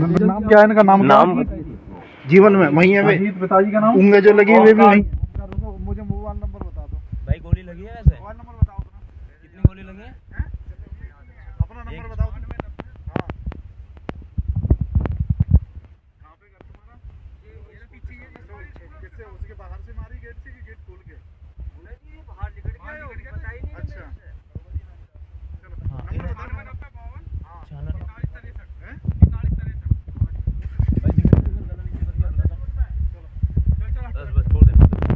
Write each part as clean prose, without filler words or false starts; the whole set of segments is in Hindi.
नाम क्या है इनका? नाम जीवन में वही है, पिताजी का नाम उंगली जो लगी हुई भी वही। मुझे मोबाइल नंबर बता दो भाई। गोली लगी है वैसे? मोबाइल नंबर बताओ अपना। कितनी गोली लगी है? अपना नंबर बताओ। हाँ, कहाँ पे घर तुम्हारा? ये पीछे ही है। किससे? उसके बाहर से मारी गेट से कि गेट खोल के? बाहर निकल गया, पता ही नहीं। अच्छा चलो नंबर बताओ।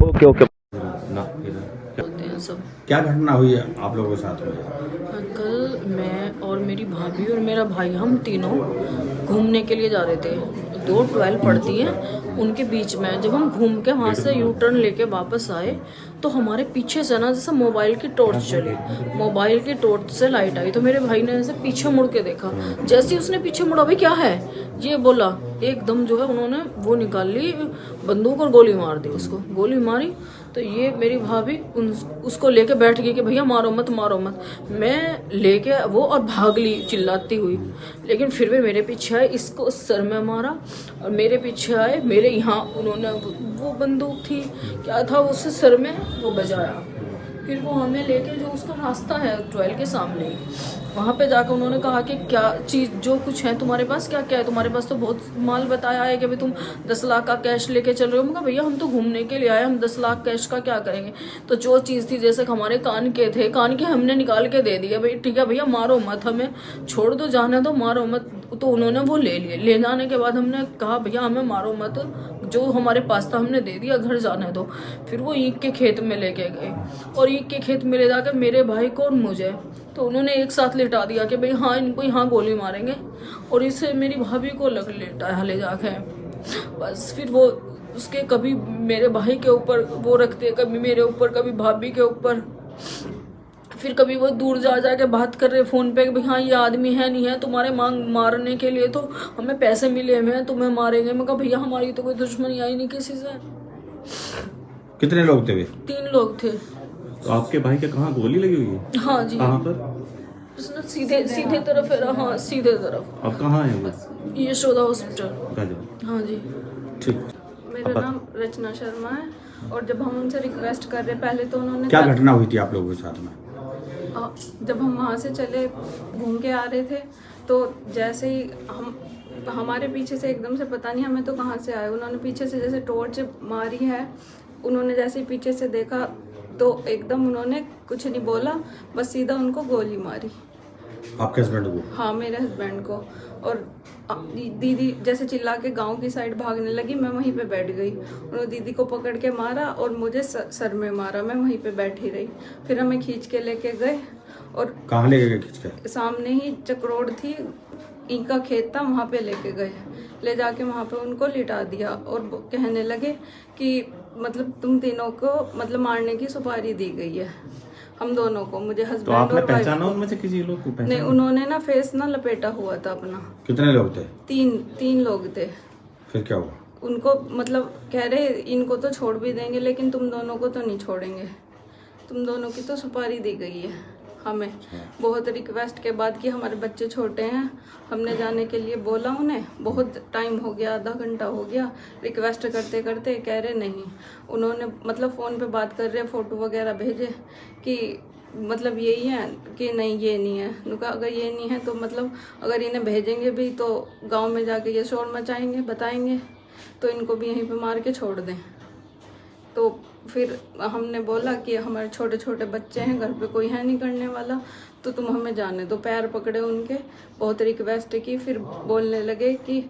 Okay okay. बोलते हैं सब। क्या घटना हुई है आप लोगों के साथ में? कल मैं और मेरी भाभी और मेरा भाई हम तीनों घूमने के लिए जा रहे थे। 2 12 पड़ती हैं उनके बीच में। जब हम घूम के वहाँ से यू टर्न लेके वापस आए तो हमारे पीछे से ना जैसे मोबाइल की टॉर्च चली, मोबाइल की टॉर्च से लाइट आई तो मेरे भाई ने ऐसे पीछे मुड़ के देखा। जैसे ही उसने पीछे मुड़ा, भाई क्या है ये बोला, एकदम जो है उन्होंने वो निकाल ली बंदूक और गोली मार दी। उसको गोली मारी तो ये मेरी भाभी उसको लेके बैठ गई कि भैया मारो मत मारो मत। मैं लेके वो और भाग ली चिल्लाती हुई, लेकिन फिर भी मेरे पीछे आए, इसको सर में मारा और मेरे पीछे आए, मेरे यहाँ उन्होंने वो बंदूक थी क्या था उससे सर में वो बजाया। फिर वो हमें लेके जो उसका रास्ता है 12 के सामने ही, वहाँ पे जाकर उन्होंने कहा कि क्या चीज़ जो कुछ है तुम्हारे पास, क्या क्या है तुम्हारे पास, तो बहुत माल बताया है कि भाई तुम 10 लाख का कैश लेके चल रहे हो। मैं कहा भैया हम तो घूमने के लिए आए, हम 10 लाख कैश का क्या करेंगे। तो जो चीज़ थी जैसे हमारे कान के थे, कान के हमने निकाल के दे दिया, भाई ठीक है भैया मारो मत, हमें छोड़ दो, जाने दो, मारो मत। तो उन्होंने वो ले लिए। ले जाने के बाद हमने कहा भैया हमें मारो मत, जो हमारे पास था हमने दे दिया, घर जाने दो। फिर वो ईख के खेत में लेके गए और ईख के खेत में ले जाकर मेरे भाई को और मुझे तो उन्होंने एक साथ लिटा दिया कि भाई हाँ इनको यहाँ गोली मारेंगे, और इससे मेरी भाभी को लग लिटाया ले जाके। बस फिर वो उसके कभी मेरे भाई के ऊपर वो रखते, कभी मेरे ऊपर, कभी भाभी के ऊपर। फिर कभी वो दूर जा जाके बात कर रहे फ़ोन पे कि भाई हाँ ये आदमी है नहीं है तुम्हारे मारने के लिए, तो हमें पैसे मिले हुए हैं तुम्हें मारेंगे। मैं कहा भैया हमारी तो कोई दुश्मनी आई नहीं किसी से। कितने लोग थे वे? 3 लोग थे। तो आपके भाई के कहाँ गोली लगी हुई है? हाँ जी। कहाँ पर? उसने सीधे तरफ है। हाँ सीधे तरफ। अब कहाँ है वो? यशोदा हॉस्पिटल। गाजियाबाद। हाँ जी। ठीक। मेरा नाम रचना शर्मा है। और जब हम उनसे रिक्वेस्ट कर रहे, पहले तो उन्होंने क्या घटना हुई थी आप लोगों के साथ में? जब हम वहाँ से चले घूम के आ रहे थे तो जैसे ही हमारे पीछे से एकदम से पता नहीं हमें तो कहाँ से आए, उन्होंने पीछे से जैसे टॉर्च मारी है। उन्होंने जैसे ही पीछे से देखा तो एकदम उन्होंने कुछ नहीं बोला, बस सीधा उनको गोली मारी। आपके हस्बैंड को? हाँ मेरे हस्बैंड को। और दीदी जैसे चिल्ला के गांव की साइड भागने लगी, मैं वहीं पे बैठ गई। उन्होंने दीदी को पकड़ के मारा और मुझे सर में मारा, मैं वहीं पे बैठी रही। फिर हमें खींच के लेके गए और कहाँ लेके गए खींच के? सामने ही चक्रोड थी, इनका खेत था, वहाँ पे लेके गए। ले जाके वहाँ पे उनको लिटा दिया और कहने लगे कि मतलब तुम तीनों को मतलब मारने की सुपारी दी गई है, हम दोनों को, मुझे हस्बैंड तो आपने और वाइफ पहचाना को। उनमें से किसी लोग को? नहीं, उन्होंने ना फेस ना लपेटा हुआ था अपना। कितने लोग थे? 3 लोग थे। फिर क्या हुआ? उनको मतलब कह रहे इनको तो छोड़ भी देंगे लेकिन तुम दोनों को तो नहीं छोड़ेंगे, तुम दोनों की तो सुपारी दी गई है हमें। बहुत रिक्वेस्ट के बाद कि हमारे बच्चे छोटे हैं, हमने जाने के लिए बोला उन्हें, बहुत टाइम हो गया, आधा घंटा हो गया रिक्वेस्ट करते करते, कह रहे नहीं। उन्होंने मतलब फ़ोन पे बात कर रहे, फ़ोटो वगैरह भेजे कि मतलब यही है कि नहीं ये नहीं है। उनका अगर ये नहीं है तो मतलब अगर इन्हें भेजेंगे भी तो गांव में जाके ये शोर मचाएंगे, बताएंगे, तो इनको भी यहीं पे मार के छोड़ दें। तो फिर हमने बोला कि हमारे छोटे छोटे बच्चे हैं, घर पे कोई है नहीं करने वाला, तो तुम हमें जाने दो। पैर पकड़े उनके, बहुत रिक्वेस्ट की, फिर बोलने लगे कि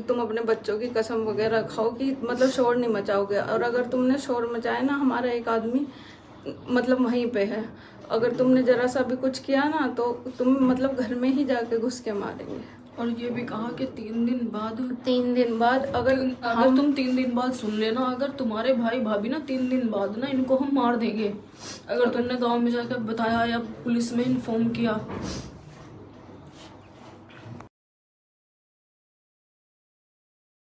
तुम अपने बच्चों की कसम वगैरह खाओ कि मतलब शोर नहीं मचाओगे, और अगर तुमने शोर मचाया ना, हमारा एक आदमी मतलब वहीं पे है, अगर तुमने जरा सा भी कुछ किया ना तो तुम मतलब घर में ही जाके घुस के मारेंगे। और ये भी कहा कि 3 दिन बाद अगर तुम 3 दिन बाद सुन लेना, अगर तुम्हारे भाई भाभी ना 3 दिन बाद ना इनको हम मार देंगे, अगर तुमने गांव में जाकर बताया या पुलिस में इन्फॉर्म किया